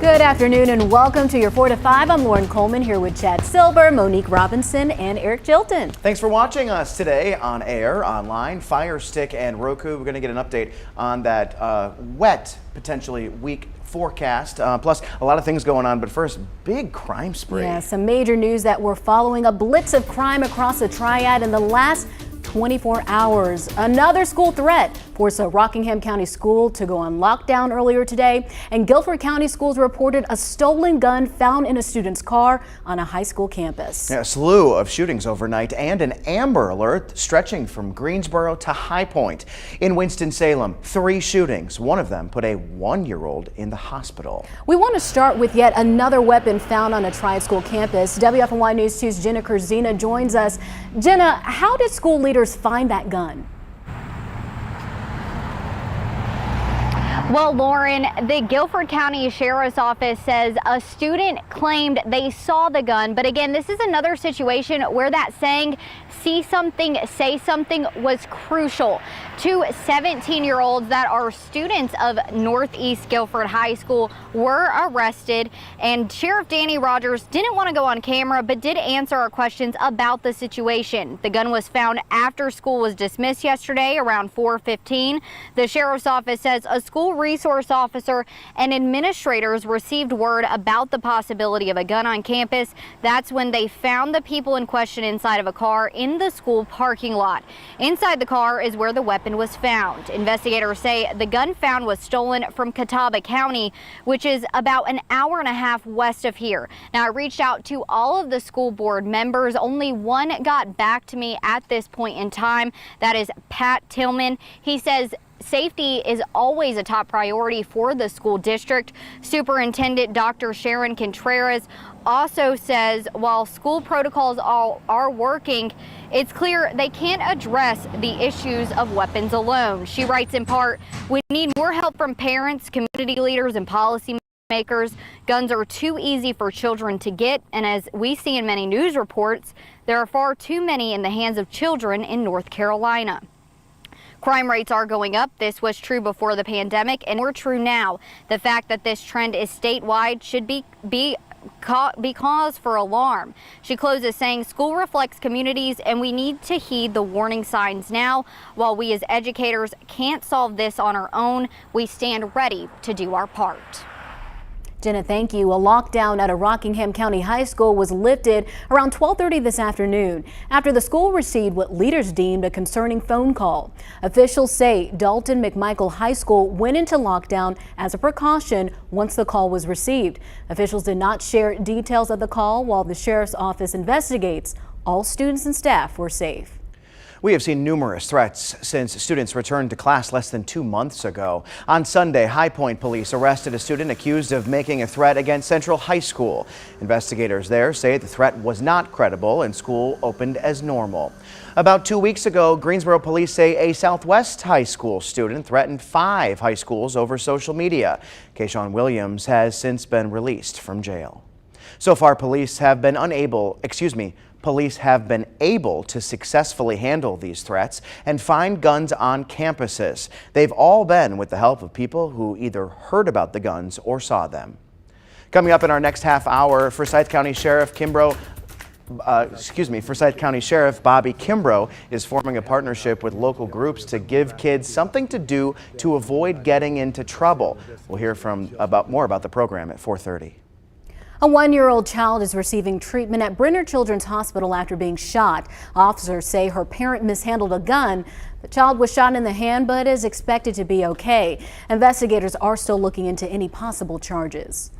Good afternoon and welcome to your 4 to 5. I'm Lauren Coleman here with Chad Silver, Monique Robinson, and Eric Chilton. Thanks for watching us today on air, online, Fire Stick, and Roku. We're going to get an update on that wet, potentially weak forecast. Plus, a lot of things going on. But first, big crime spree. Yeah, some major news that we're following a blitz of crime across the Triad in the last 24 hours. Another school threat forced a Rockingham County school to go on lockdown earlier today, and Guilford County schools reported a stolen gun found in a student's car on a high school campus. Yeah, a slew of shootings overnight and an Amber Alert stretching from Greensboro to High Point. In Winston-Salem, 3 shootings. One of them put a 1-year-old in the hospital. We want to start with yet another weapon found on a Triad school campus. WFNY News 2's Jenna Kurzina joins us. Jenna, how did school leaders find that gun? Well, Lauren, the Guilford County Sheriff's Office says a student claimed they saw the gun. But again, this is another situation where that saying, see something, say something, was crucial. 2 17-year-olds that are students of Northeast Guilford High School were arrested, and Sheriff Danny Rogers didn't want to go on camera but did answer our questions about the situation. The gun was found after school was dismissed yesterday around 4:15. The Sheriff's Office says a school resource officer and administrators received word about the possibility of a gun on campus. That's when they found the people in question inside of a car in the school parking lot. Inside the car is where the weapon was found. Investigators say the gun found was stolen from Catawba County, which is about an hour and a half west of here. Now, I reached out to all of the school board members. Only one got back to me at this point in time. That is Pat Tillman. He says safety is always a top priority for the school district. Superintendent Dr. Sharon Contreras also says while school protocols are working, it's clear they can't address the issues of weapons alone. She writes in part, "We need more help from parents, community leaders, and policy makers. Guns are too easy for children to get, and as we see in many news reports, there are far too many in the hands of children in North Carolina." Crime rates are going up. This was true before the pandemic and more true now. The fact that this trend is statewide should be cause for alarm. She closes saying school reflects communities and we need to heed the warning signs now. While we as educators can't solve this on our own, we stand ready to do our part. Jenna, thank you. A lockdown at a Rockingham County high school was lifted around 12:30 this afternoon after the school received what leaders deemed a concerning phone call. Officials say Dalton McMichael High School went into lockdown as a precaution once the call was received. Officials did not share details of the call while the sheriff's office investigates. All students and staff were safe. We have seen numerous threats since students returned to class less than 2 months ago. On Sunday, High Point police arrested a student accused of making a threat against Central High School. Investigators there say the threat was not credible and school opened as normal. About 2 weeks ago, Greensboro police say a Southwest High School student threatened 5 high schools over social media. Kayshawn Williams has since been released from jail. So far, police have been able to successfully handle these threats and find guns on campuses. They've all been with the help of people who either heard about the guns or saw them. Coming up in our next half hour, Forsyth County Sheriff Bobby Kimbrough is forming a partnership with local groups to give kids something to do to avoid getting into trouble. We'll hear more about the program at 4:30. A 1-year-old child is receiving treatment at Brenner Children's Hospital after being shot. Officers say her parent mishandled a gun. The child was shot in the hand but is expected to be okay. Investigators are still looking into any possible charges.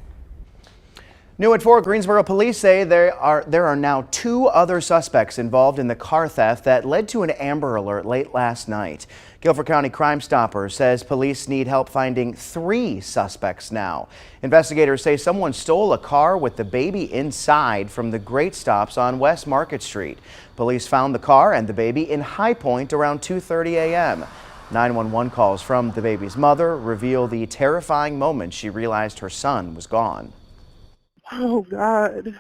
New at 4, Greensboro police say there are now 2 other suspects involved in the car theft that led to an Amber Alert late last night. Guilford County Crime Stoppers says police need help finding 3 suspects now. Investigators say someone stole a car with the baby inside from the Great Stops on West Market Street. Police found the car and the baby in High Point around 2:30 a.m. 911 calls from the baby's mother reveal the terrifying moment she realized her son was gone. Oh, God.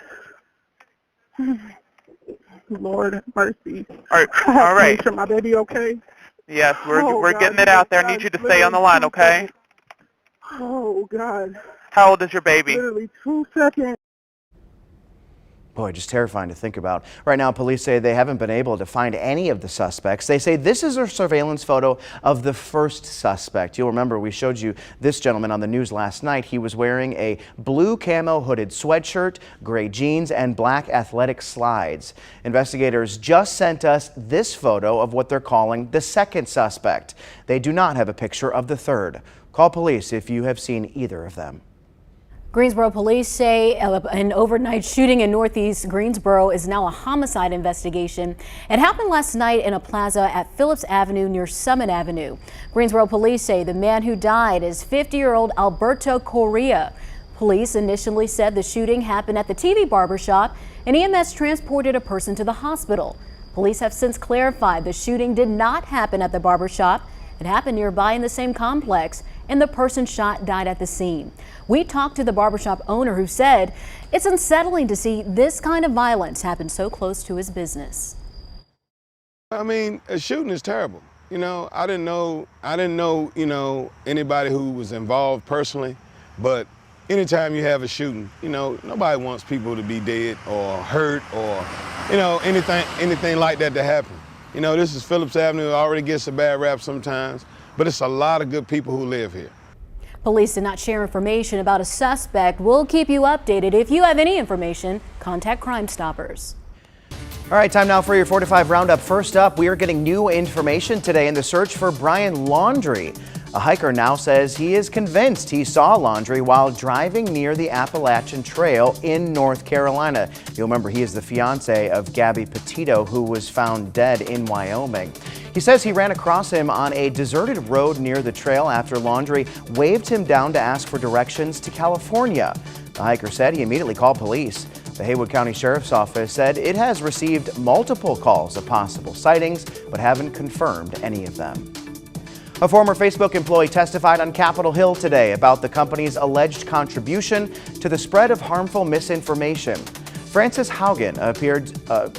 Lord have mercy. All right. Make sure my baby okay. Yes, we're getting it out there. I need you to stay on the line, okay? Oh, God. How old is your baby? Literally 2 seconds. Boy, just terrifying to think about. Right now, police say they haven't been able to find any of the suspects. They say this is a surveillance photo of the first suspect. You'll remember we showed you this gentleman on the news last night. He was wearing a blue camo hooded sweatshirt, gray jeans, and black athletic slides. Investigators just sent us this photo of what they're calling the second suspect. They do not have a picture of the third. Call police if you have seen either of them. Greensboro police say an overnight shooting in Northeast Greensboro is now a homicide investigation. It happened last night in a plaza at Phillips Avenue near Summit Avenue. Greensboro police say the man who died is 50-year-old Alberto Correa. Police initially said the shooting happened at the TV barbershop and EMS transported a person to the hospital. Police have since clarified the shooting did not happen at the barbershop. It happened nearby in the same complex, and the person shot died at the scene. We talked to the barbershop owner who said it's unsettling to see this kind of violence happen so close to his business. I mean, a shooting is terrible. You know, I didn't know, anybody who was involved personally, but anytime you have a shooting, nobody wants people to be dead or hurt or, anything like that to happen. This is Phillips Avenue. It already gets a bad rap sometimes, but it's a lot of good people who live here. Police did not share information about a suspect. We'll keep you updated. If you have any information, contact Crime Stoppers. All right, time now for your 4 to 5 roundup. First up, we are getting new information today in the search for Brian Laundrie. A hiker now says he is convinced he saw Laundrie while driving near the Appalachian Trail in North Carolina. You'll remember he is the fiance of Gabby Petito, who was found dead in Wyoming. He says he ran across him on a deserted road near the trail after Laundrie waved him down to ask for directions to California. The hiker said he immediately called police. The Haywood County Sheriff's Office said it has received multiple calls of possible sightings, but haven't confirmed any of them. A former Facebook employee testified on Capitol Hill today about the company's alleged contribution to the spread of harmful misinformation. Frances Haugen appeared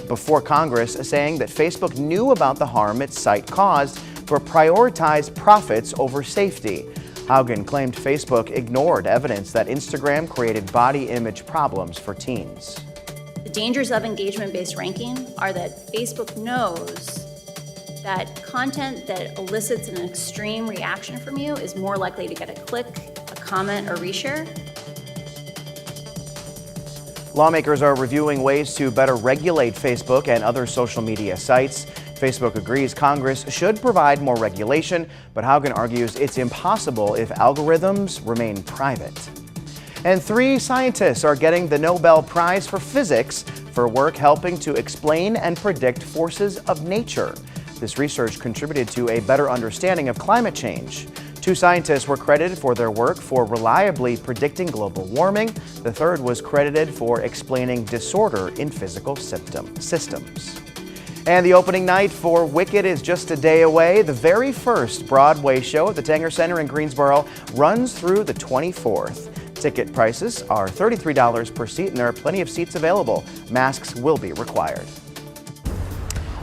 before Congress saying that Facebook knew about the harm its site caused but prioritized profits over safety. Haugen claimed Facebook ignored evidence that Instagram created body image problems for teens. The dangers of engagement-based ranking are that Facebook knows that content that elicits an extreme reaction from you is more likely to get a click, a comment, or reshare. Lawmakers are reviewing ways to better regulate Facebook and other social media sites. Facebook agrees Congress should provide more regulation, but Haugen argues it's impossible if algorithms remain private. And 3 scientists are getting the Nobel Prize for Physics for work helping to explain and predict forces of nature. This research contributed to a better understanding of climate change. 2 scientists were credited for their work for reliably predicting global warming. The third was credited for explaining disorder in physical systems. And the opening night for Wicked is just a day away. The very first Broadway show at the Tanger Center in Greensboro runs through the 24th. Ticket prices are $33 per seat, and there are plenty of seats available. Masks will be required.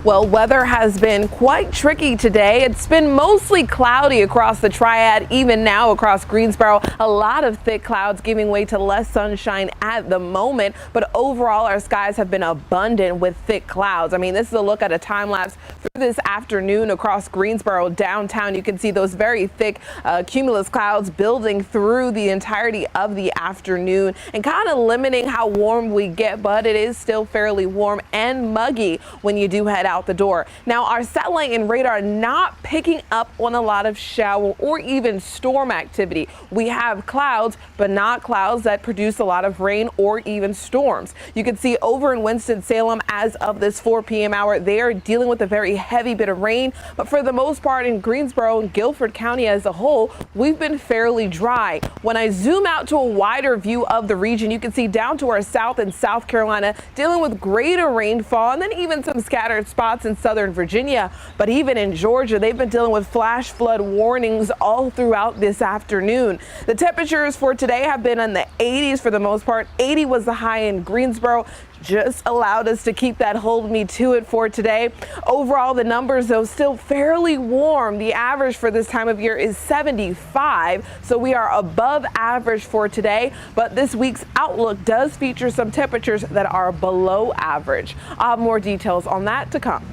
Well, weather has been quite tricky today. It's been mostly cloudy across the Triad, even now across Greensboro. A lot of thick clouds giving way to less sunshine at the moment, but overall our skies have been abundant with thick clouds. I mean, this is a look at a time lapse through this afternoon across Greensboro downtown. You can see those very thick cumulus clouds building through the entirety of the afternoon and kind of limiting how warm we get, but it is still fairly warm and muggy when you do head out the door. Now, our satellite and radar not picking up on a lot of shower or even storm activity. We have clouds, but not clouds that produce a lot of rain or even storms. You can see over in Winston-Salem as of this 4 p.m. hour, they are dealing with a very heavy bit of rain, but for the most part in Greensboro and Guilford County as a whole, we've been fairly dry. When I zoom out to a wider view of the region, you can see down to our south and South Carolina dealing with greater rainfall and then even some scattered spots in southern Virginia. But even in Georgia, they've been dealing with flash flood warnings all throughout this afternoon. The temperatures for today have been in the 80s for the most part. 80 was the high in Greensboro. just allowed us to keep that hold me to it for today. Overall, the numbers, though, still fairly warm. The average for this time of year is 75, so we are above average for today. But this week's outlook does feature some temperatures that are below average. I'll have more details on that to come.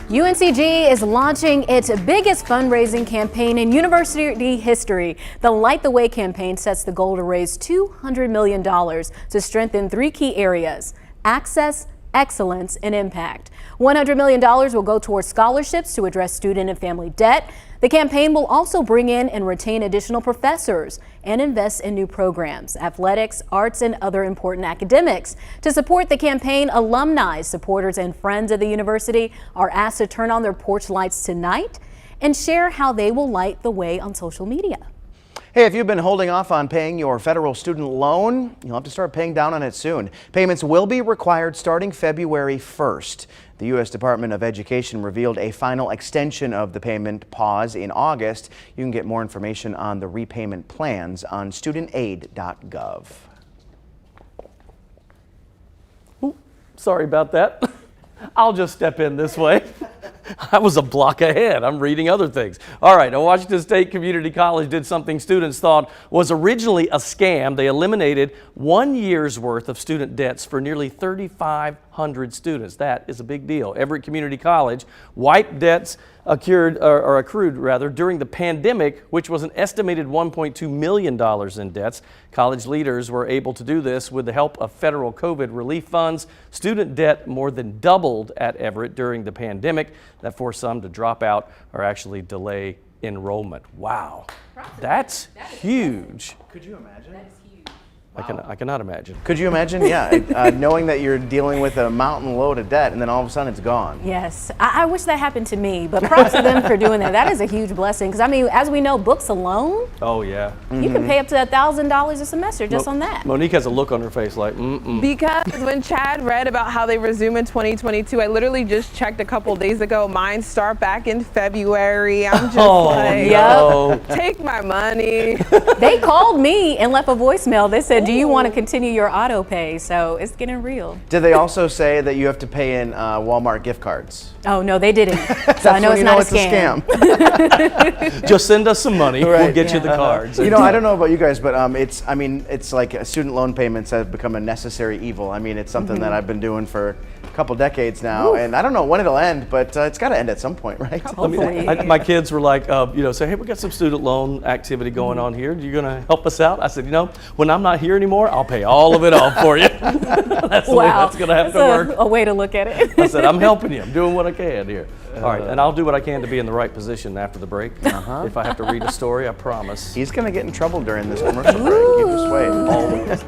UNCG is launching its biggest fundraising campaign in university history. The Light the Way campaign sets the goal to raise $200 million to strengthen three key areas: access, excellence, and impact. $100 million will go towards scholarships to address student and family debt. The campaign will also bring in and retain additional professors and invest in new programs, athletics, arts, and other important academics. To support the campaign, alumni, supporters, and friends of the university are asked to turn on their porch lights tonight and share how they will light the way on social media. Hey, if you've been holding off on paying your federal student loan, you'll have to start paying down on it soon. Payments will be required starting February 1st. The U.S. Department of Education revealed a final extension of the payment pause in August. You can get more information on the repayment plans on studentaid.gov. Ooh, sorry about that. I'll just step in this way. I was a block ahead. I'm reading other things. All right, now Washington State Community College did something students thought was originally a scam. They eliminated 1 year's worth of student debts for nearly 3,500 students. That is a big deal. Everett Community College wiped debts accrued during the pandemic, which was an estimated $1.2 million in debts. College leaders were able to do this with the help of federal COVID relief funds. Student debt more than doubled at Everett during the pandemic. That forced some to drop out or actually delay enrollment. Wow, that's huge. Could you imagine? I cannot imagine. Could you imagine? Yeah, knowing that you're dealing with a mountain load of debt and then all of a sudden it's gone. Yes, I wish that happened to me, but props to them for doing that. That is a huge blessing because, I mean, as we know, books alone, Oh yeah. you can pay up to $1,000 a semester just on that. Monique has a look on her face like, Because when Chad read about how they resume in 2022, I literally just checked a couple days ago. Mine start back in February. I'm just like, no. take my money. They called me and left a voicemail. They said, said, do you want to continue your auto pay? So it's getting real. Did they also say that you have to pay in Walmart gift cards? Oh, no, they didn't. So I know it's not a scam. Just send us some money. Right. We'll get you the cards. You know, I don't know about you guys, but it's like student loan payments have become a necessary evil. I mean, it's something that I've been doing for a couple decades now, and I don't know when it'll end, but it's got to end at some point, right? Hopefully. My kids were like, say, hey, we got some student loan activity going on here. Are you going to help us out? I said, when I'm not here anymore, I'll pay all of it off for you. That's the way that's going to have to work. A way to look at it. I said, I'm helping you. I'm doing what I can here. All right, and I'll do what I can to be in the right position after the break. If I have to read a story, I promise. He's going to get in trouble during this commercial break. Keep us waiting. Always.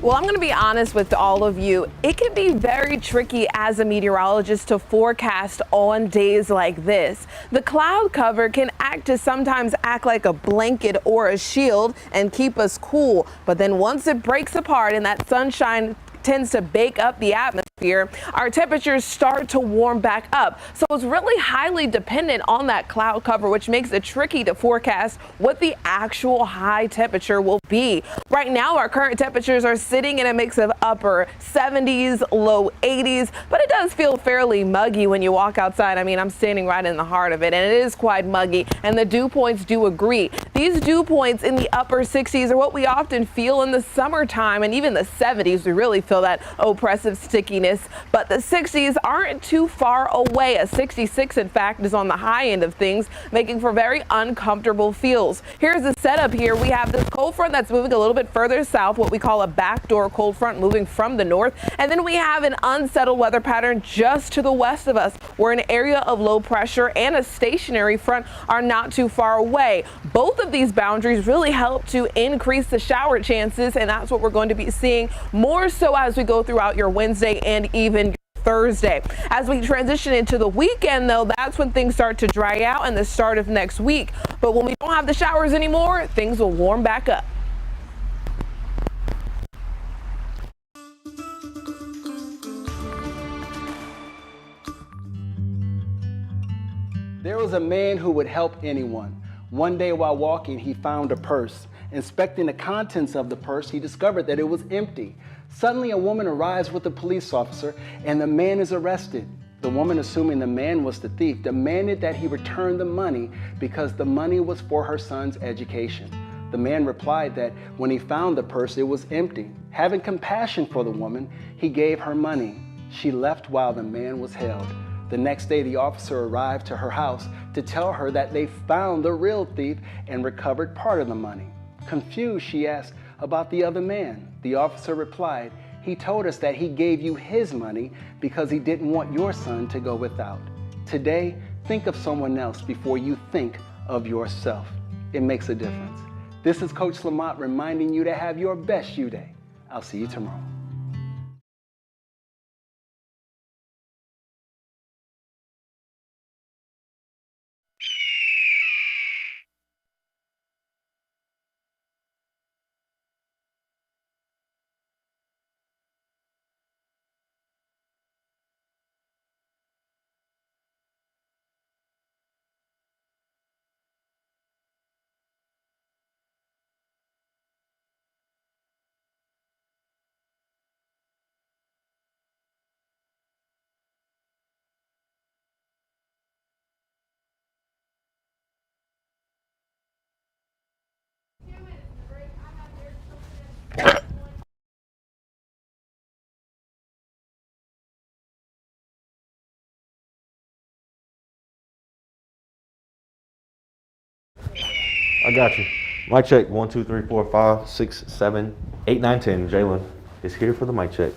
Well, I'm going to be honest with all of you. It can be very tricky as a meteorologist to forecast on days like this. The cloud cover can sometimes act like a blanket or a shield and keep us cool. But then once it breaks apart and that sunshine tends to bake up the atmosphere, our temperatures start to warm back up. So it's really highly dependent on that cloud cover, which makes it tricky to forecast what the actual high temperature will be. Right now, our current temperatures are sitting in a mix of upper 70s, low 80s, but it does feel fairly muggy when you walk outside. I mean, I'm standing right in the heart of it, and it is quite muggy, and the dew points do agree. These dew points in the upper 60s are what we often feel in the summertime, and even the 70s, we really feel that oppressive stickiness, but the 60s aren't too far away. A 66, in fact, is on the high end of things, making for very uncomfortable feels. Here's the setup here. We have this cold front that's moving a little bit further south, what we call a backdoor cold front moving from the north, and then we have an unsettled weather pattern just to the west of us, where an area of low pressure and a stationary front are not too far away. Both of these boundaries really help to increase the shower chances, and that's what we're going to be seeing more so as we go throughout your Wednesday and even Thursday. As we transition into the weekend, though, that's when things start to dry out and the start of next week. But when we don't have the showers anymore, things will warm back up. There was a man who would help anyone. One day while walking, he found a purse. Inspecting the contents of the purse, he discovered that it was empty. Suddenly, a woman arrives with a police officer, and the man is arrested. The woman, assuming the man was the thief, demanded that he return the money because the money was for her son's education. The man replied that when he found the purse, it was empty. Having compassion for the woman, he gave her money. She left while the man was held. The next day, the officer arrived to her house to tell her that they found the real thief and recovered part of the money. Confused, she asked about the other man. The officer replied, "He told us that he gave you his money because he didn't want your son to go without." Today, think of someone else before you think of yourself. It makes a difference. This is Coach Lamont reminding you to have your best you day. I'll see you tomorrow. I got you. Mic check. 1, 2, 3, 4, 5, 6, 7, 8, 9, 10. Jalen is here for the mic check.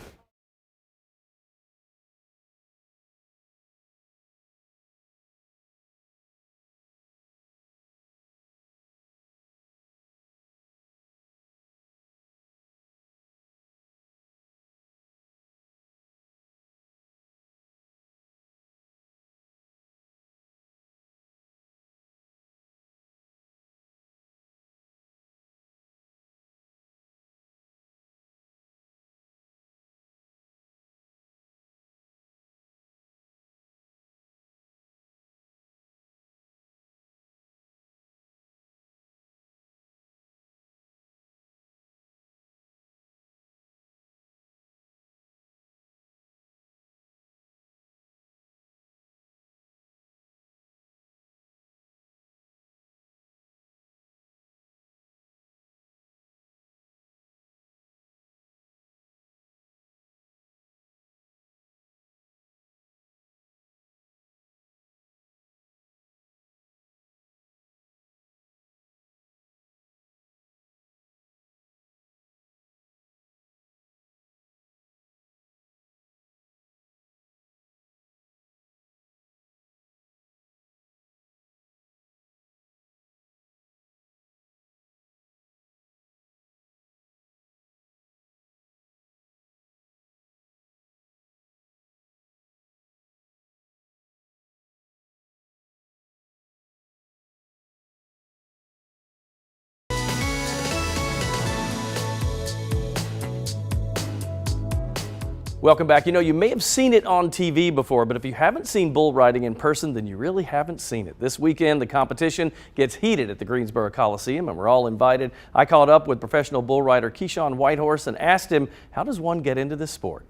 Welcome back. You know, you may have seen it on TV before, but if you haven't seen bull riding in person, then you really haven't seen it. This weekend, the competition gets heated at the Greensboro Coliseum, and we're all invited. I caught up with professional bull rider Keyshawn Whitehorse and asked him, how does one get into this sport?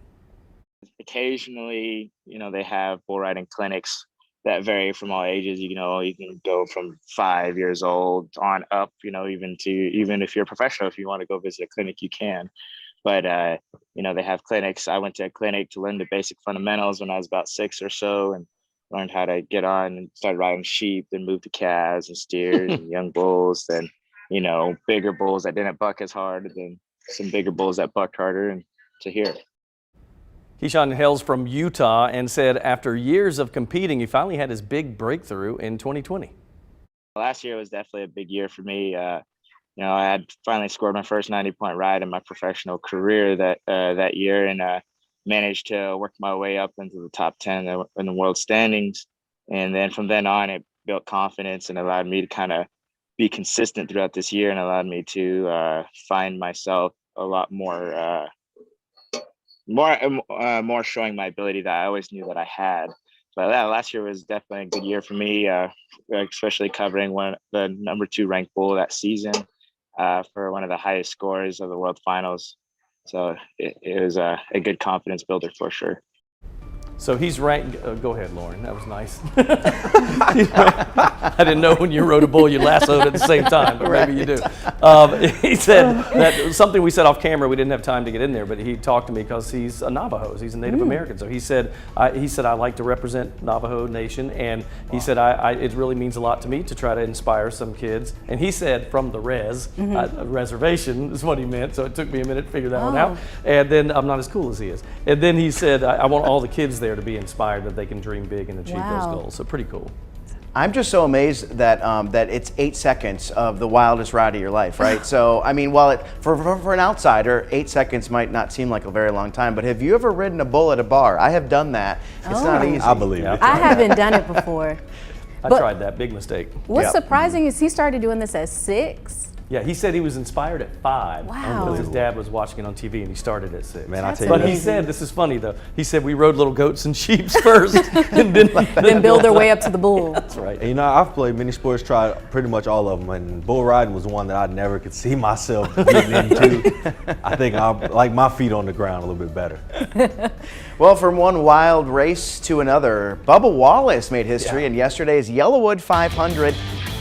Occasionally, you know, they have bull riding clinics that vary from all ages. You know, you can go from 5 years old on up, you know, even if you're a professional, if you want to go visit a clinic, you can. But, you know, they have clinics. I went to a clinic to learn the basic fundamentals when I was about 6 or so, and learned how to get on and started riding sheep, then moved to calves and steers and young bulls, then, you know, bigger bulls that didn't buck as hard, and then some bigger bulls that bucked harder, and to here. Keyshawn hails from Utah and said after years of competing, he finally had his big breakthrough in 2020. Last year was definitely a big year for me. You know, I had finally scored my first 90-point ride in my professional career that year, and managed to work my way up into the top 10 in the world standings. And then from then on, it built confidence and allowed me to kind of be consistent throughout this year, and allowed me to find myself a lot more showing my ability that I always knew that I had. But yeah, last year was definitely a good year for me, especially covering the #2 ranked bull that season for one of the highest scores of the World Finals. So it was a good confidence builder for sure. So he's ranked, go ahead, Lauren, that was nice. I didn't know when you rode a bull, you lassoed at the same time, but maybe you do. He said that something we said off camera, we didn't have time to get in there, but he talked to me because he's a Navajo, he's a Native American. So he said, I like to represent Navajo Nation, and he said, it really means a lot to me to try to inspire some kids. And he said, from the reservation is what he meant, so it took me a minute to figure that one out. And then, I'm not as cool as he is. And then he said, I want all the kids there to be inspired that they can dream big and achieve those goals. So pretty cool. I'm just so amazed that that it's 8 seconds of the wildest ride of your life, right? So, I mean, while for an outsider, 8 seconds might not seem like a very long time, but have you ever ridden a bull at a bar? I have done that. It's not easy. I believe it. I haven't done it before. I tried that, big mistake. What's surprising is he started doing this at 6. Yeah, he said he was inspired at 5 because his dad was watching it on TV, and he started at 6. Man, I tell you, but he said, this is funny though, he said we rode little goats and sheep first and then build their way up to the bull. That's right. And, you know, I've played many sports, tried pretty much all of them, and bull riding was one that I never could see myself getting into. I think I like my feet on the ground a little bit better. Well, from one wild race to another, Bubba Wallace made history in yesterday's Yellowwood 500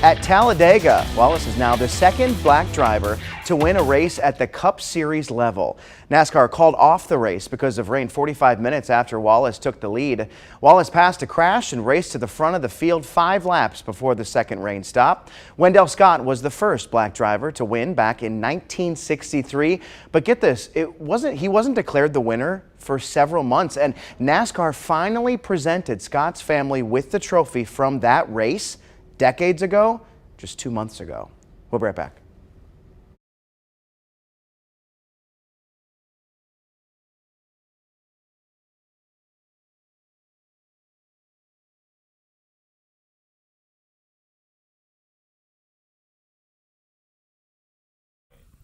at Talladega. Wallace is now the second black driver to win a race at the Cup Series level. NASCAR called off the race because of rain 45 minutes after Wallace took the lead. Wallace passed a crash and raced to the front of the field 5 laps before the second rain stop. Wendell Scott was the first black driver to win back in 1963. But get this, he wasn't declared the winner for several months, and NASCAR finally presented Scott's family with the trophy from that race decades ago, just 2 months ago. We'll be right back.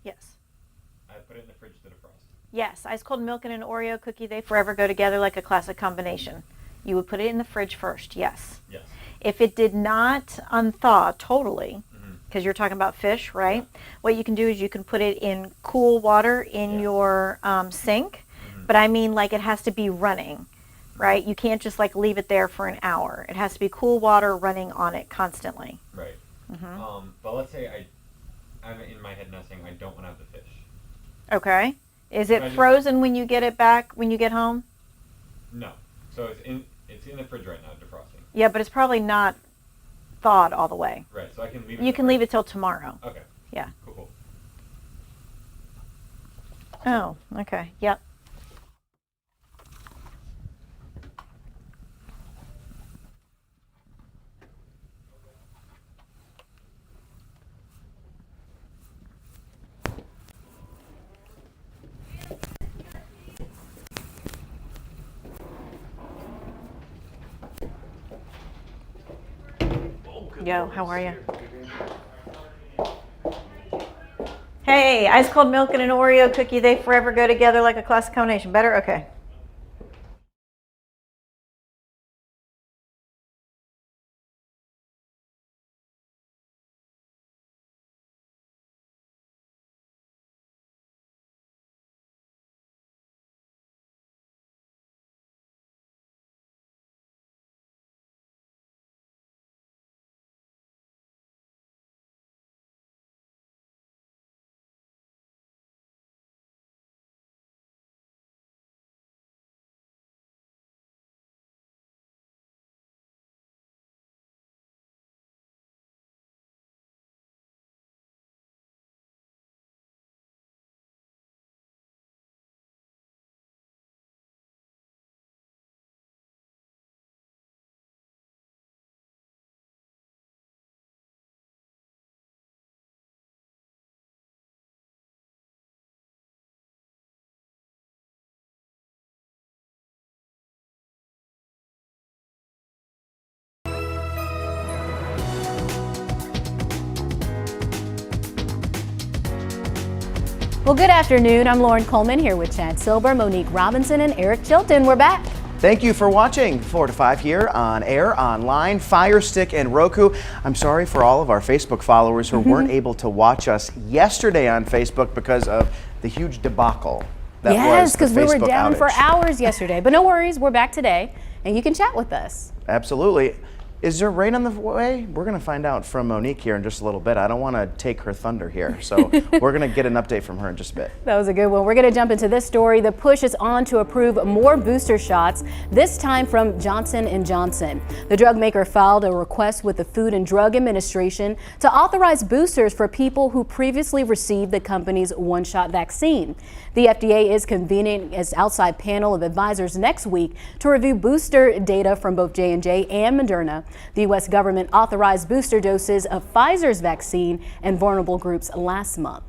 Yes. I put it in the fridge to defrost. Yes, ice cold milk and an Oreo cookie, they forever go together like a classic combination. You would put it in the fridge first, yes. Yes. If it did not unthaw totally, because you're talking about fish, right? What you can do is you can put it in cool water in your sink, but I mean like it has to be running, right? You can't just like leave it there for an hour. It has to be cool water running on it constantly. Right. But let's say I'm in my head now saying I don't want to have the fish. Okay. Is it frozen when you get it back, when you get home? No. So it's in the fridge right now, defrosting. Yeah, but it's probably not thawed all the way. Right, so I can leave it. You can leave it till tomorrow. Okay. Yeah. Cool. Oh, okay. Yep. Yo, how are you? Hey, ice cold milk and an Oreo cookie, they forever go together like a classic combination. Better? Okay. Well, good afternoon. I'm Lauren Coleman here with Chad Silber, Monique Robinson, and Eric Chilton. We're back. Thank you for watching 4 to 5 here on air, online, Fire Stick, and Roku. I'm sorry for all of our Facebook followers who weren't able to watch us yesterday on Facebook because of the huge debacle that yes, was the because we were Facebook down for outage. hours yesterday. But no worries, we're back today, and you can chat with us. Absolutely. Is there rain on the way? We're going to find out from Monique here in just a little bit. I don't want to take her thunder here, so we're going to get an update from her in just a bit. That was a good one. We're going to jump into this story. The push is on to approve more booster shots, this time from Johnson & Johnson. The drug maker filed a request with the Food and Drug Administration to authorize boosters for people who previously received the company's one-shot vaccine. The FDA is convening its outside panel of advisors next week to review booster data from both J&J and Moderna. The U.S. government authorized booster doses of Pfizer's vaccine in vulnerable groups last month.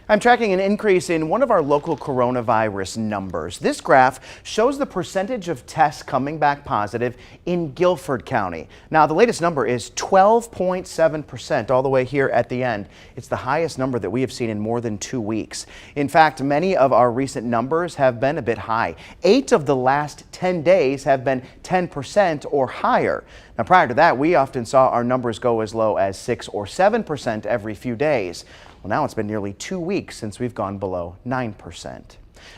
I'm tracking an increase in one of our local coronavirus numbers. This graph shows the percentage of tests coming back positive in Guilford County. Now, the latest number is 12.7% all the way here at the end. It's the highest number that we have seen in more than 2 weeks. In fact, many of our recent numbers have been a bit high. 8 of the last 10 days have been 10% or higher. Now, prior to that, we often saw our numbers go as low as 6 or 7% every few days. Well, now it's been nearly 2 weeks since we've gone below 9%.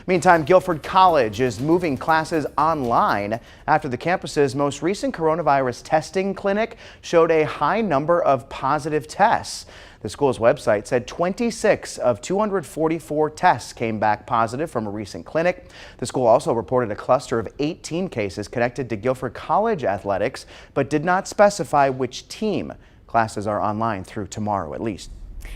Meantime, Guilford College is moving classes online after the campus's most recent coronavirus testing clinic showed a high number of positive tests. The school's website said 26 of 244 tests came back positive from a recent clinic. The school also reported a cluster of 18 cases connected to Guilford College athletics, but did not specify which team. Classes are online through tomorrow at least.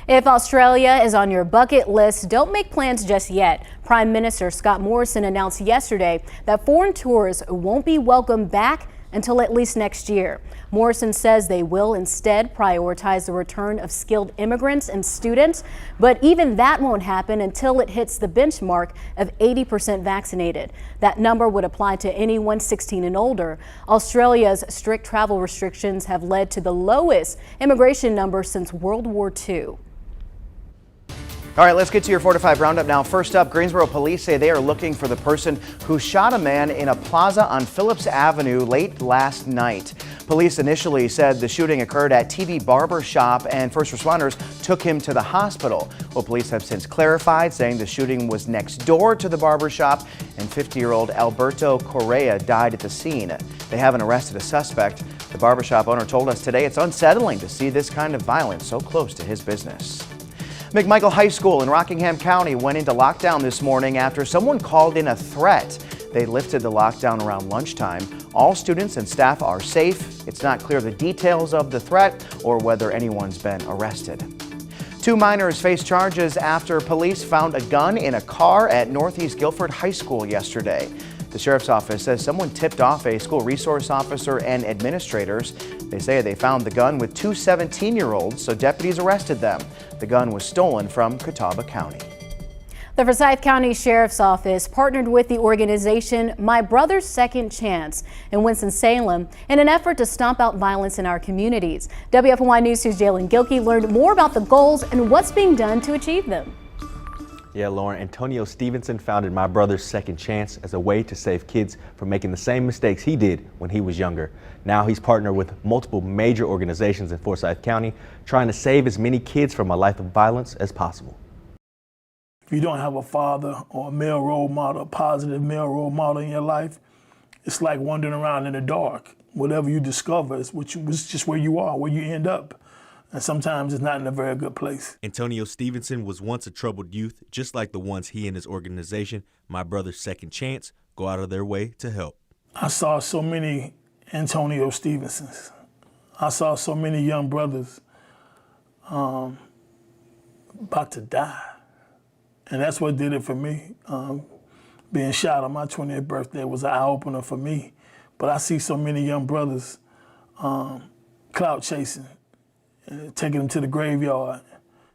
If Australia is on your bucket list, don't make plans just yet. Prime Minister Scott Morrison announced yesterday that foreign tourists won't be welcome back until at least next year. Morrison says they will instead prioritize the return of skilled immigrants and students, but even that won't happen until it hits the benchmark of 80% vaccinated. That number would apply to anyone 16 and older. Australia's strict travel restrictions have led to the lowest immigration number since World War II. All right, let's get to your 4 to 5 roundup now. First up, Greensboro police say they are looking for the person who shot a man in a plaza on Phillips Avenue late last night. Police initially said the shooting occurred at TV Barber Shop and first responders took him to the hospital. Well, police have since clarified, saying the shooting was next door to the barber shop and 50-year-old Alberto Correa died at the scene. They haven't arrested a suspect. The barbershop owner told us today it's unsettling to see this kind of violence so close to his business. McMichael High School in Rockingham County went into lockdown this morning after someone called in a threat. They lifted the lockdown around lunchtime. All students and staff are safe. It's not clear the details of the threat or whether anyone's been arrested. 2 minors face charges after police found a gun in a car at Northeast Guilford High School yesterday. The sheriff's office says someone tipped off a school resource officer and administrators. They say they found the gun with 2 17-year-olds, so deputies arrested them. The gun was stolen from Catawba County. The Forsyth County Sheriff's Office partnered with the organization My Brother's Second Chance in Winston-Salem in an effort to stomp out violence in our communities. WFNY News 2's Jalen Gilkey learned more about the goals and what's being done to achieve them. Yeah, Lauren, Antonio Stevenson founded My Brother's Second Chance as a way to save kids from making the same mistakes he did when he was younger. Now he's partnered with multiple major organizations in Forsyth County, trying to save as many kids from a life of violence as possible. If you don't have a father or a male role model, a positive male role model in your life, it's like wandering around in the dark. Whatever you discover is just where you are, where you end up. And sometimes it's not in a very good place. Antonio Stevenson was once a troubled youth, just like the ones he and his organization, My Brother's Second Chance, go out of their way to help. I saw so many Antonio Stevensons. I saw so many young brothers about to die. And that's what did it for me. Being shot on my 20th birthday was an eye-opener for me. But I see so many young brothers clout chasing, taking them to the graveyard.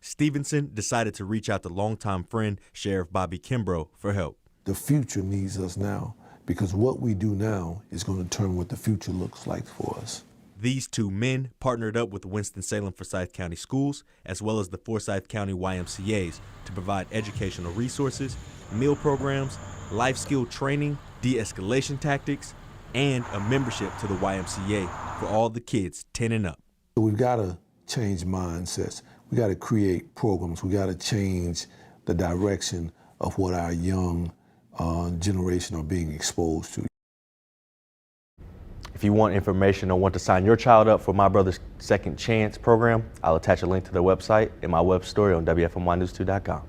Stevenson decided to reach out to longtime friend Sheriff Bobby Kimbrough for help. The future needs us now, because what we do now is going to determine what the future looks like for us. These 2 men partnered up with the Winston-Salem Forsyth County Schools, as well as the Forsyth County YMCAs, to provide educational resources, meal programs, life skill training, de-escalation tactics, and a membership to the YMCA for all the kids 10 and up. We've got to change mindsets. We got to create programs. We got to change the direction of what our young generation are being exposed to. If you want information on when to sign your child up for My Brother's Second Chance program, I'll attach a link to their website in my web story on WFMYnews2.com.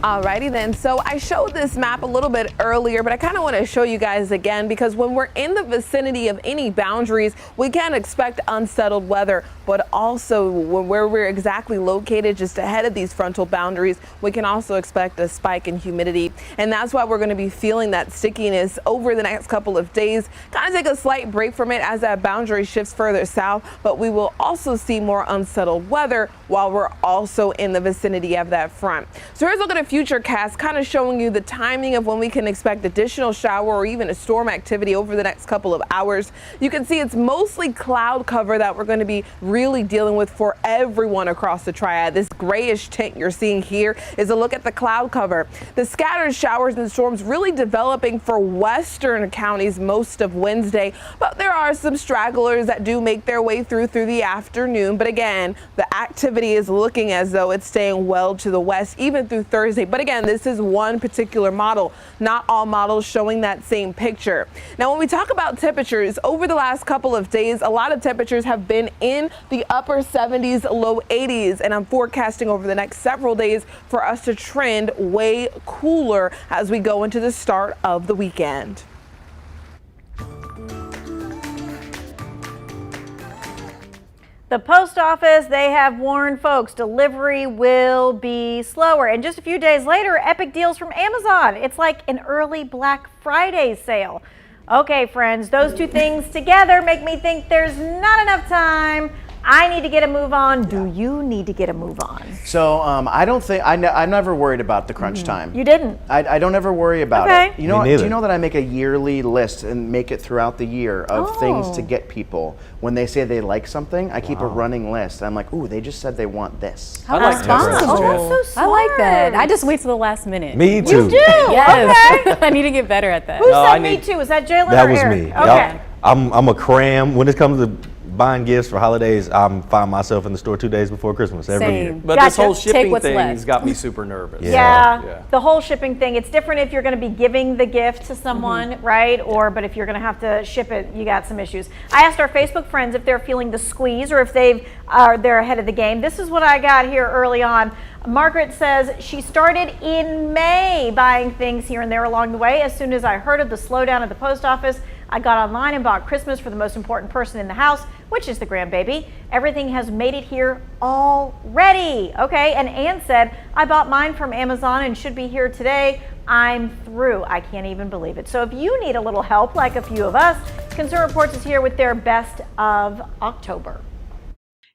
Alrighty then, so I showed this map a little bit earlier, but I kind of want to show you guys again because when we're in the vicinity of any boundaries, we can expect unsettled weather, but also where we're exactly located just ahead of these frontal boundaries, we can also expect a spike in humidity. And that's why we're going to be feeling that stickiness over the next couple of days. Kind of take a slight break from it as that boundary shifts further south, but we will also see more unsettled weather while we're also in the vicinity of that front. So here's a look at a futurecast kind of showing you the timing of when we can expect additional shower or even a storm activity over the next couple of hours. You can see it's mostly cloud cover that we're going to be really dealing with for everyone across the triad. This grayish tint you're seeing here is a look at the cloud cover. The scattered showers and storms really developing for western counties most of Wednesday, but there are some stragglers that do make their way through the afternoon. But again, the activity is looking as though it's staying well to the west even through Thursday. But again, this is one particular model, not all models showing that same picture. Now, when we talk about temperatures over the last couple of days, a lot of temperatures have been in the upper 70s, low 80s, and I'm forecasting over the next several days for us to trend way cooler as we go into the start of the weekend. The post office, they have warned folks delivery will be slower. And just a few days later, epic deals from Amazon. It's like an early Black Friday sale. Okay, friends, those two things together make me think there's not enough time. I need to get a move on. Do you need to get a move on? So I don't think, I'm never worried about the crunch time. You didn't? I don't ever worry about Okay. it. You know, do you know that I make a yearly list and make it throughout the year of things to get people? When they say they like something, I keep a running list. I'm like, ooh, they just said they want this. How responsible. Oh, that's so smart. I like that. I just wait till the last minute. Me too. You do? Yes. Okay. I need to get better at that. Who said me too? Was that Jalen That or was Eric? me. Okay. I'm a cram. When it comes to buying gifts for holidays, I find myself in the store 2 days before Christmas every year. But this whole shipping thing's got me super nervous. Yeah. The whole shipping thing, it's different if you're going to be giving the gift to someone, right? But if you're going to have to ship it, you got some issues. I asked our Facebook friends if they're feeling the squeeze or if they're ahead of the game. This is what I got here early on. Margaret says she started in May buying things here and there along the way. As soon as I heard of the slowdown at the post office, I got online and bought Christmas for the most important person in the house, which is the grandbaby. Everything has made it here already. Okay, and Ann said, I bought mine from Amazon and should be here today. I'm through. I can't even believe it. So if you need a little help, like a few of us, Consumer Reports is here with their best of October.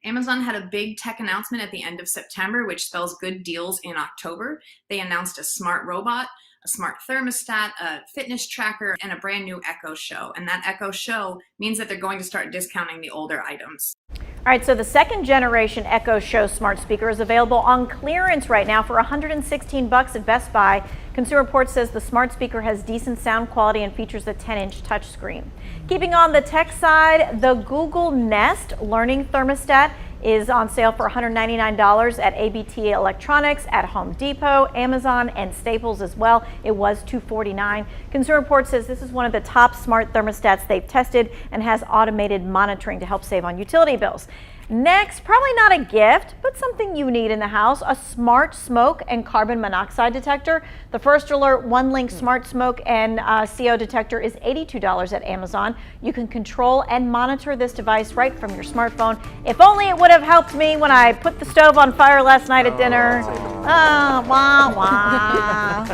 Amazon had a big tech announcement at the end of September, which spells good deals in October. They announced a smart robot, a smart thermostat, a fitness tracker, and a brand new Echo Show. And that Echo Show means that they're going to start discounting the older items. All right, so the second generation Echo Show smart speaker is available on clearance right now for $116 at Best Buy. Consumer Reports says the smart speaker has decent sound quality and features a 10-inch touchscreen. Keeping on the tech side, the Google Nest Learning Thermostat is on sale for $199 at ABT Electronics, at Home Depot, Amazon, and Staples as well. It was $249. Consumer Reports says this is one of the top smart thermostats they've tested and has automated monitoring to help save on utility bills. Next, probably not a gift, but something you need in the house, a smart smoke and carbon monoxide detector. The First Alert One-Link Smart Smoke and CO detector is $82 at Amazon. You can control and monitor this device right from your smartphone. If only it would have helped me when I put the stove on fire last night at dinner. Wah, wah.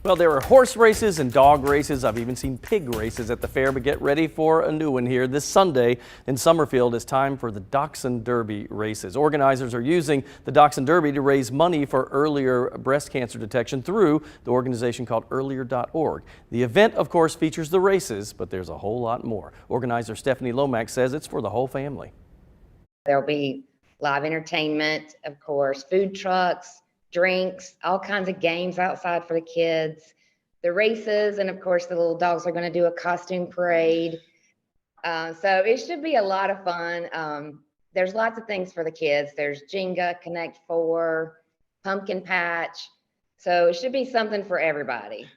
Well, there are horse races and dog races. I've even seen pig races at the fair, but get ready for a new one here. This Sunday in Summerfield, it's time for the Dachshund Derby races. Organizers are using the Dachshund Derby to raise money for earlier breast cancer detection through the organization called Earlier.org. The event, of course, features the races, but there's a whole lot more. Organizer Stephanie Lomax says it's for the whole family. There'll be live entertainment, of course, food trucks, drinks, all kinds of games outside for the kids, the races, and of course the little dogs are going to do a costume parade. So it should be a lot of fun. There's lots of things for the kids. There's Jenga, Connect 4, Pumpkin Patch. So it should be something for everybody.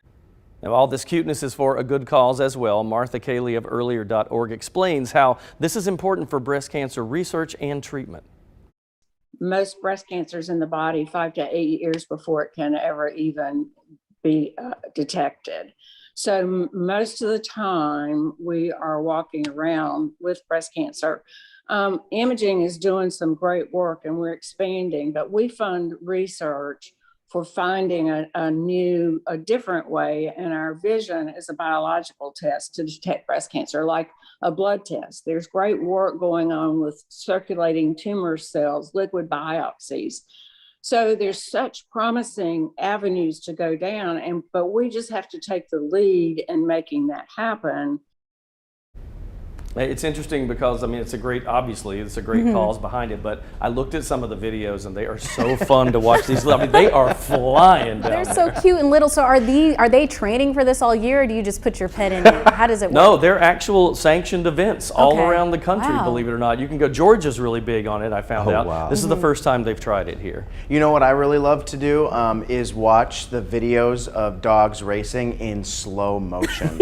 Now, all this cuteness is for a good cause as well. Martha Cayley of Earlier.org explains how this is important for breast cancer research and treatment. Most breast cancers in the body 5 to 8 years before it can ever even be detected. So most of the time we are walking around with breast cancer. Imaging is doing some great work and we're expanding, but we fund research for finding a different way. And our vision is a biological test to detect breast cancer, like a blood test. There's great work going on with circulating tumor cells, liquid biopsies. So there's such promising avenues to go down, but we just have to take the lead in making that happen. It's interesting because, I mean, obviously it's a great cause behind it, but I looked at some of the videos and they are so fun to watch these. I mean, they are flying down They're there. so cute and little. So are they training for this all year, or do you just put your pet in it? How does it work? No, they're actual sanctioned events all Okay. around the country, Wow. believe it or not. You can go, Georgia's really big on it, I found out. Wow. This is the first time they've tried it here. You know what I really love to do is watch the videos of dogs racing in slow motion.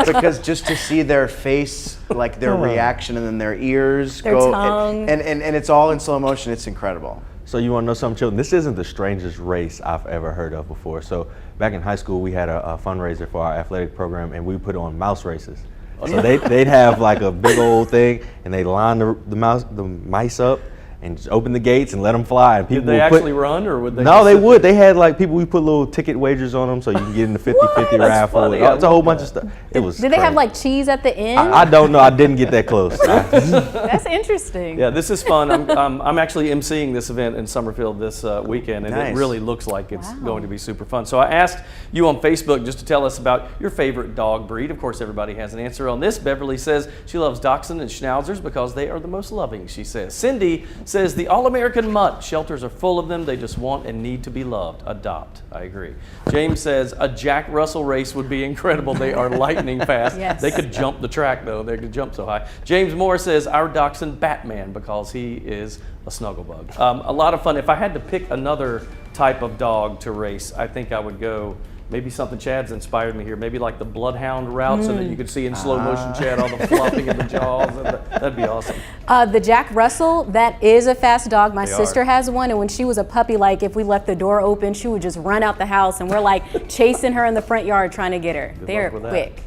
Because just to see their face, like their reaction, and then their ears Their go, tongue. and it's all in slow motion. It's incredible. So you want to know something, children? This isn't the strangest race I've ever heard of before. So back in high school, we had a fundraiser for our athletic program, and we put on mouse races. So they'd have like a big old thing, and they line the mice up, and just open the gates and let them fly. And people Did they actually run, or would they? No, they would. They had like we put little ticket wagers on them, so you can get in the 50-50 raffle. funny. It's a whole bunch of stuff. It was. Did they have like cheese at the end? I don't know. I didn't get that close. That's interesting. Yeah, this is fun. I'm actually emceeing this event in Summerfield this weekend, and Nice. it really looks like it's going to be super fun. So I asked you on Facebook just to tell us about your favorite dog breed. Of course, everybody has an answer on this. Beverly says she loves Dachshund and Schnauzers because they are the most loving, she says. Cindy says the All-American mutt. Shelters are full of them. They just want and need to be loved. Adopt. I agree. James says a Jack Russell race would be incredible. They are lightning fast. Yes. They could jump the track, though. They could jump so high. James Moore says our Dachshund Batman because he is a snugglebug. A lot of fun. If I had to pick another type of dog to race, I think I would go maybe something Chad's inspired me here. Maybe like the bloodhound route, so that you could see in slow motion, Chad, all the flopping of the jaws. That'd be awesome. The Jack Russell, that is a fast dog. My They sister are. has one, and when she was a puppy, like if we left the door open, she would just run out the house, and we're like chasing her in the front yard trying to get her. They're luck with that. quick.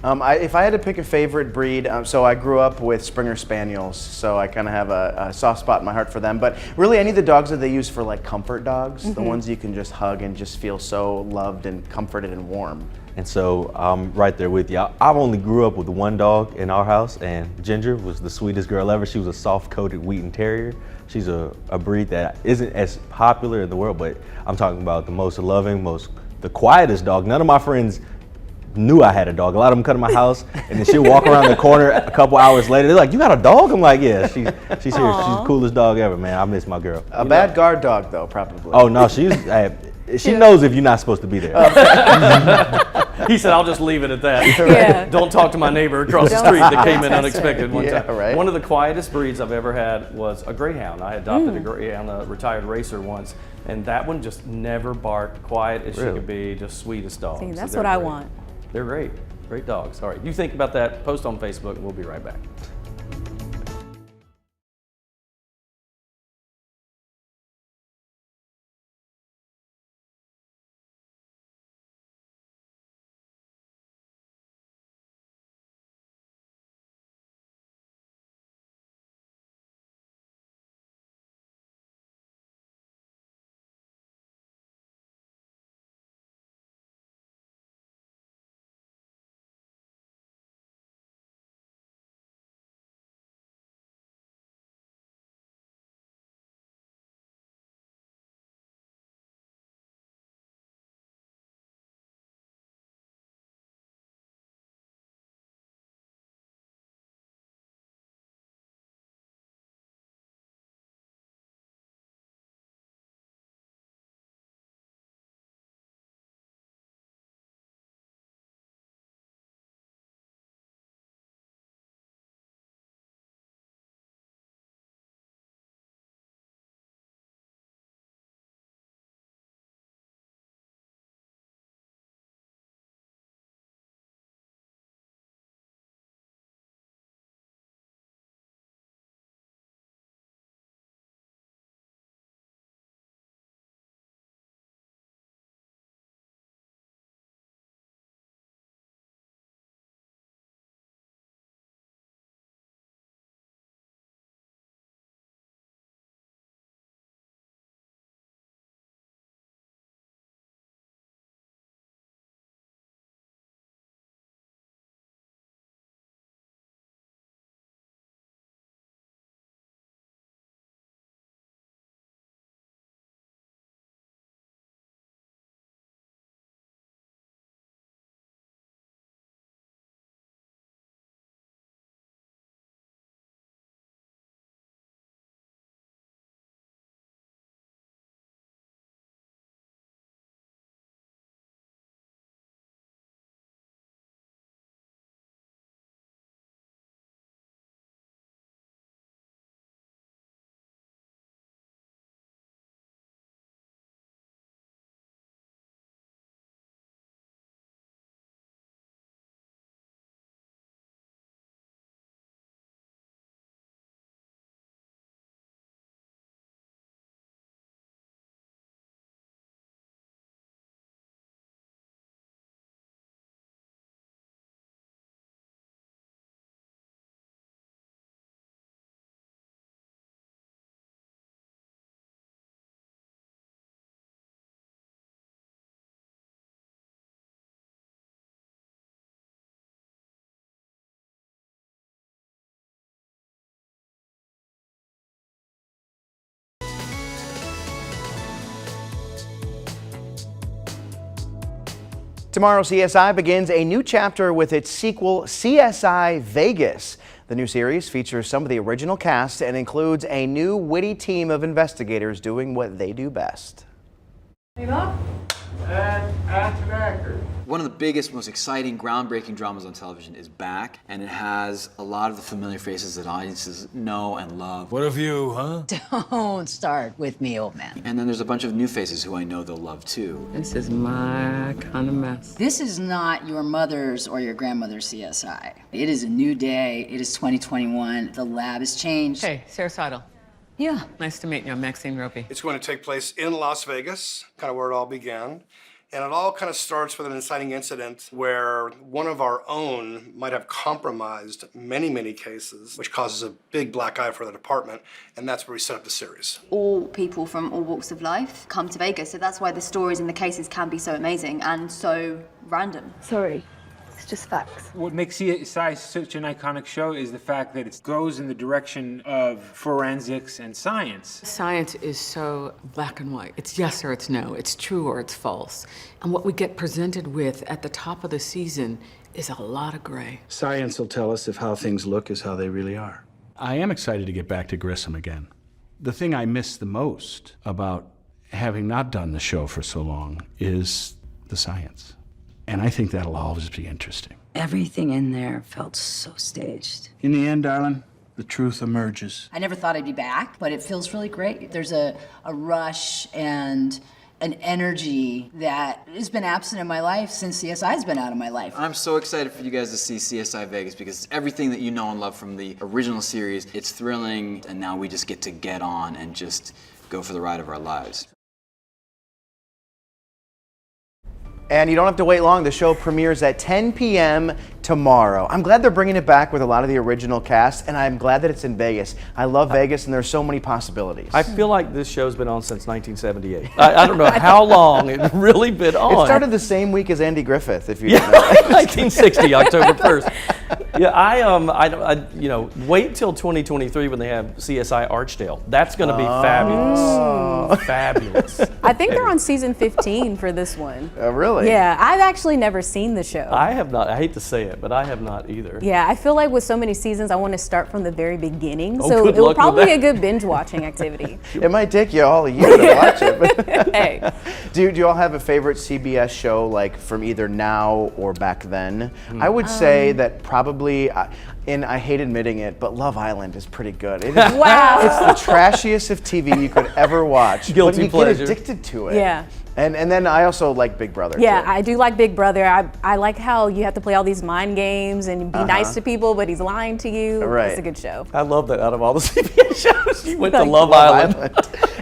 If I had to pick a favorite breed, so I grew up with Springer Spaniels, so I kind of have a soft spot in my heart for them. But really, any of the dogs that they use for like comfort dogs, the ones you can just hug and just feel so loved and comforted and warm. And so I'm right there with you. I've only grew up with one dog in our house, and Ginger was the sweetest girl ever. She was a soft-coated Wheaten Terrier. She's a breed that isn't as popular in the world, but I'm talking about the most loving, the quietest dog. None of my friends knew I had a dog. A lot of them come to my house, and then she'll walk around the corner a couple hours later. They're like, "You got a dog?" I'm like, "Yeah, she's here. She's the coolest dog ever, man. I miss my girl." A bad guard dog, though, probably. Oh no, she knows if you're not supposed to be there. He said, I'll just leave it at that. Yeah. Don't talk to my neighbor across the street that came in unexpected one Yeah, time. right. One of the quietest breeds I've ever had was a greyhound. I adopted a greyhound, a retired racer once, and that one just never barked, quiet as she could be, just sweetest dog. See, So that's they're what I great. want. They're great. Great dogs. All right, you think about that, post on Facebook, and we'll be right back. Tomorrow, CSI begins a new chapter with its sequel, CSI Vegas. The new series features some of the original cast and includes a new witty team of investigators doing what they do best. One of the biggest, most exciting, groundbreaking dramas on television is back, and it has a lot of the familiar faces that audiences know and love. What of you, huh? Don't start with me, old man. And then there's a bunch of new faces who I know they'll love too. This is my kind of mess. This is not your mother's or your grandmother's CSI. It is a new day. It is 2021. The lab has changed. Hey, Sarah Seidel. Yeah. Nice to meet you. I'm Maxine Ropey. It's going to take place in Las Vegas, kind of where it all began. And it all kind of starts with an inciting incident where one of our own might have compromised many cases, which causes a big black eye for the department. And that's where we set up the series. All people from all walks of life come to Vegas, so that's why the stories and the cases can be so amazing and so random. Sorry. It's just facts. What makes CSI such an iconic show is the fact that it goes in the direction of forensics and science. Science is so black and white. It's yes or it's no. It's true or it's false. And what we get presented with at the top of the season is a lot of gray. Science will tell us if how things look is how they really are. I am excited to get back to Grissom again. The thing I miss the most about having not done the show for so long is the science. And I think that'll always be interesting. Everything in there felt so staged. In the end, darling, the truth emerges. I never thought I'd be back, but it feels really great. There's a rush and an energy that has been absent in my life since CSI's been out of my life. I'm so excited for you guys to see CSI Vegas because it's everything that you know and love from the original series. It's thrilling, and now we just get on and just go for the ride of our lives. And you don't have to wait long. The show premieres at 10 p.m. tomorrow. I'm glad they're bringing it back with a lot of the original cast, and I'm glad that it's in Vegas. I love Vegas, and there's so many possibilities. I feel like this show's been on since 1978. I don't know how long it's really been on. It started the same week as Andy Griffith, if you didn't know. 1960, October 1st. Yeah, I wait till 2023 when they have CSI Archdale. That's going to be fabulous. Fabulous. I think they're on season 15 for this one. Really? Yeah, I've actually never seen the show. I have not. I hate to say it, but I have not either. Yeah, I feel like with so many seasons, I want to start from the very beginning. Oh, so good it will luck probably with be a that. good binge watching activity. It might take you all a year to watch it. But Hey. Do you all have a favorite CBS show, like from either now or back then? I would say that probably, and I hate admitting it, but Love Island is pretty good. It is, Wow. It's the trashiest of TV you could ever watch. Guilty but you pleasure. get addicted to it. Yeah. And then I also like Big Brother. Yeah, too. I do like Big Brother. I like how you have to play all these mind games and be nice to people, but he's lying to you. Right. It's a good show. I love that out of all the CBS shows, you went to Like Love Island.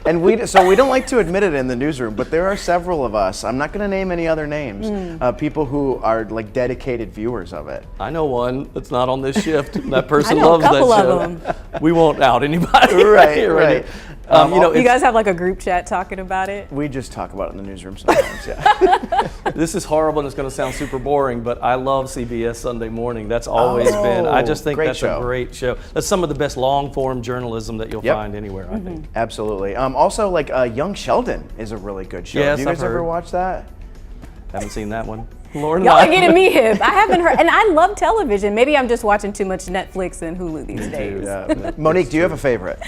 And we don't like to admit it in the newsroom, but there are several of us. I'm not going to name any other names. People who are like dedicated viewers of it. I know one that's not on this shift. That person I know loves a couple that show. of them. We won't out anybody. Right. You guys have like a group chat talking about it? We just talk about it in the newsroom sometimes, yeah. This is horrible and it's going to sound super boring, but I love CBS Sunday Morning. That's always been. I just think that's a great show. That's some of the best long-form journalism that you'll find anywhere, I think. Absolutely. Also, like Young Sheldon is a really good show. Yes, Have you guys I've ever heard. watched that? Haven't seen that one. Lauren, Y'all are getting me hip. I haven't heard, and I love television. Maybe I'm just watching too much Netflix and Hulu these days. Yeah. Monique, do you have a favorite?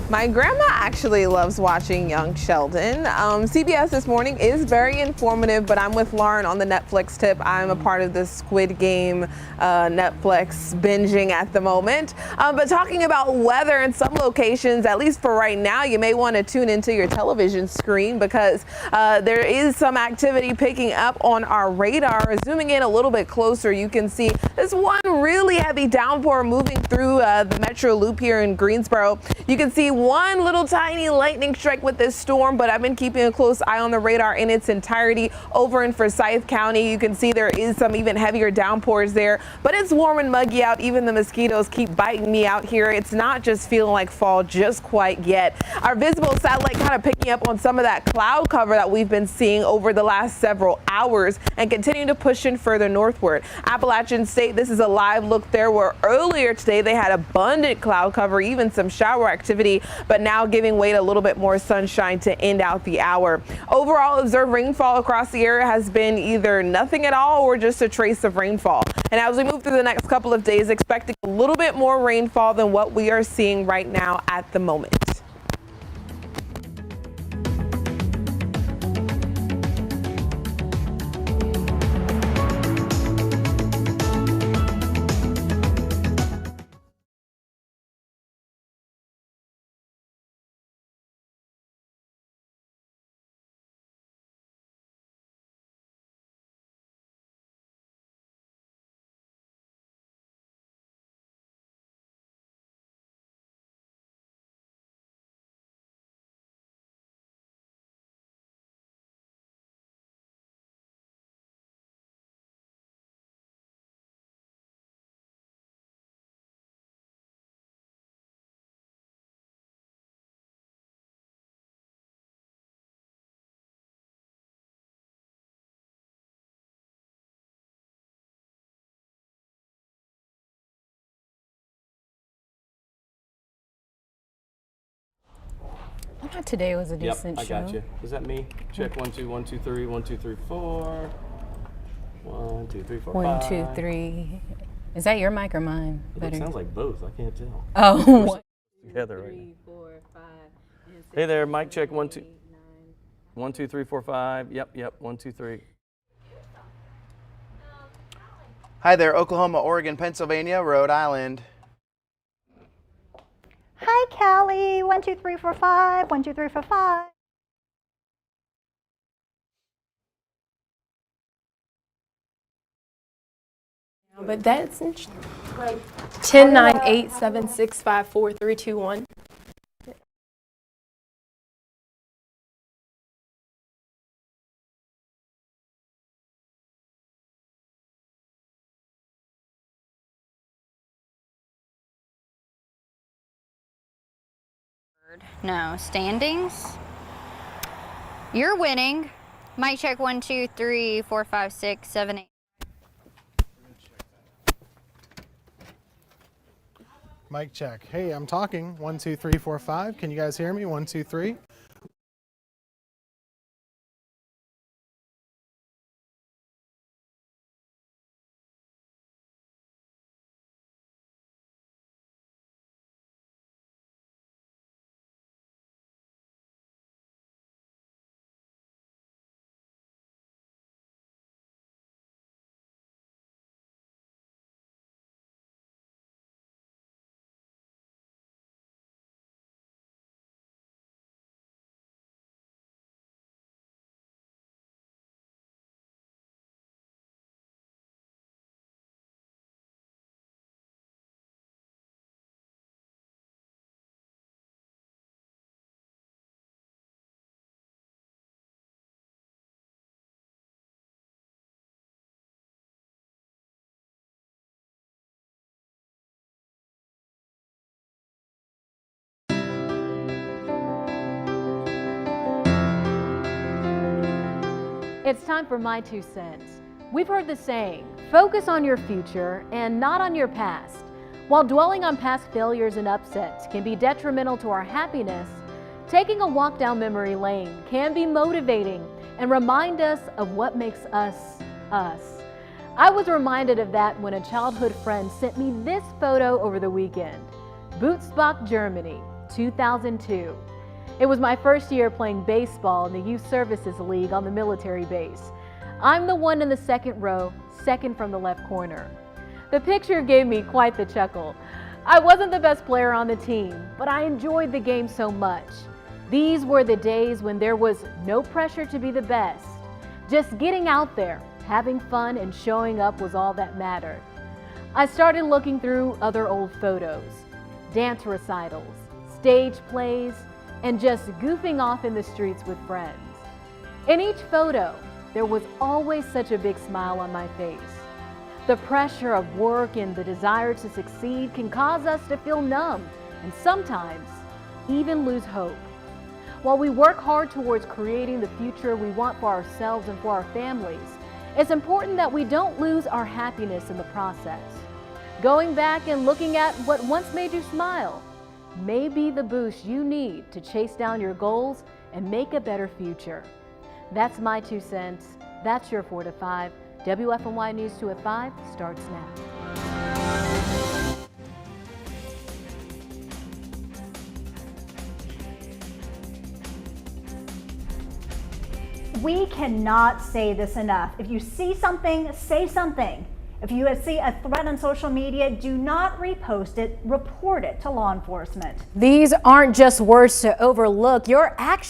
My grandma actually loves watching Young Sheldon. CBS This Morning is very informative, but I'm with Lauren on the Netflix tip. I'm a part of the Squid Game Netflix binging at the moment. But talking about weather in some locations, at least for right now, you may want to tune into your television screen because there is some activity picking up on our radar. Zooming in a little bit closer, you can see this one really heavy downpour moving through the Metro Loop here in Greensboro. You can see one little tiny lightning strike with this storm, but I've been keeping a close eye on the radar in its entirety over in Forsyth County. You can see there is some even heavier downpours there, but it's warm and muggy out. Even the mosquitoes keep biting me out here. It's not just feeling like fall just quite yet. Our visible satellite kind of picking up on some of that cloud cover that we've been seeing over the last several hours and continuing to push in further northward. Appalachian State, this is a live look there where earlier today they had abundant cloud cover, even some shower activity but now giving way to a little bit more sunshine to end out the hour. Overall, observed rainfall across the area has been either nothing at all or just a trace of rainfall. And as we move through the next couple of days, expecting a little bit more rainfall than what we are seeing right now at the moment. I thought today was a decent I show. got you. Is that me? Check 1 2 1 2 3 1 2 3 4 1 2 3 4 1, 5. 2, 3. Is that your mic or mine? It sounds like both. I can't tell. Oh. Together right now. 4, 5, hey there, mic check 1 2 1 2 3 4 5. Yep. 1 2 3. Hi there, Oklahoma, Oregon, Pennsylvania, Rhode Island. Hi, Callie. 1, 2, 3, 4, 5. 1, 2, 3, 4, 5. But that's 10, 9, 8, 7, 6, 5, 4, 3, 2, 1. No, standings. You're winning. Mic check 1 2 3 4 5 6 7 8. Mic check. Hey, I'm talking. 1 2 3 4 5. Can you guys hear me? 1 2 3. It's time for my 2 cents. We've heard the saying, focus on your future and not on your past. While dwelling on past failures and upsets can be detrimental to our happiness, taking a walk down memory lane can be motivating and remind us of what makes us, us. I was reminded of that when a childhood friend sent me this photo over the weekend. Butzbach, Germany, 2002. It was my first year playing baseball in the Youth Services League on the military base. I'm the one in the second row, second from the left corner. The picture gave me quite the chuckle. I wasn't the best player on the team, but I enjoyed the game so much. These were the days when there was no pressure to be the best. Just getting out there, having fun, and showing up was all that mattered. I started looking through other old photos, dance recitals, stage plays, and just goofing off in the streets with friends. In each photo, there was always such a big smile on my face. The pressure of work and the desire to succeed can cause us to feel numb and sometimes even lose hope. While we work hard towards creating the future we want for ourselves and for our families, it's important that we don't lose our happiness in the process. Going back and looking at what once made you smile, may be the boost you need to chase down your goals and make a better future. That's my 2 cents. That's your 4 to 5. WFNY News 2 at 5 starts now. We cannot say this enough. If you see something, say something. If you see a threat on social media, do not repost it, report it to law enforcement. These aren't just words to overlook. Your actions